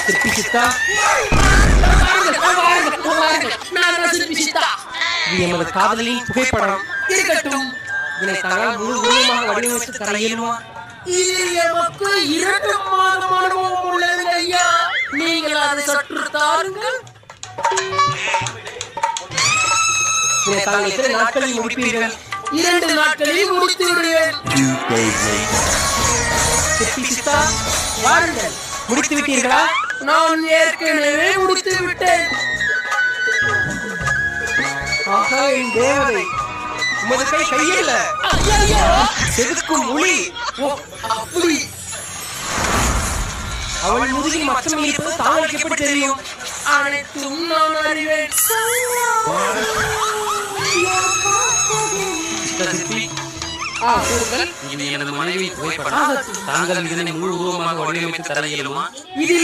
சிற்பி சித்தா, இது எமது காதலின் புகைப்படம் இருக்கட்டும். இதனை தாங்கள் முழு உருவமாக வடிவமைத்து தர இயலுமா? இதில் எமக்கு 2 மாதம் அனுபவம் உள்ளது ஐயா. நீங்கள் அதை சற்று தாருங்கள். இதனை தாங்கள் எத்தனை நாட்களில் முடிப்பீர்கள்? 2 நாட்களில் முடித்து விடுவேன். சிற்பி சித்தா, வாருங்கள். முடித்து விட்டீர்களா? நான் ஏற்கனவே முடித்து விட்டேன். ஆஹா, என் தேவதை, உமது கை கையில்ல, செதுக்கும் ஒளி. அப்படி அவள் முதுகில் மச்சம் இருப்பது தாங்களுக்கு எப்படி தெரியும்? அனைத்தும் நான் அறிவேன். சிற்பி, கூறுங்கள். இது எனது மனைவி புகைப்படம். தாங்கள் இதனை முழு உருவமாக வடிவமைத்து தர இயலுமா? இது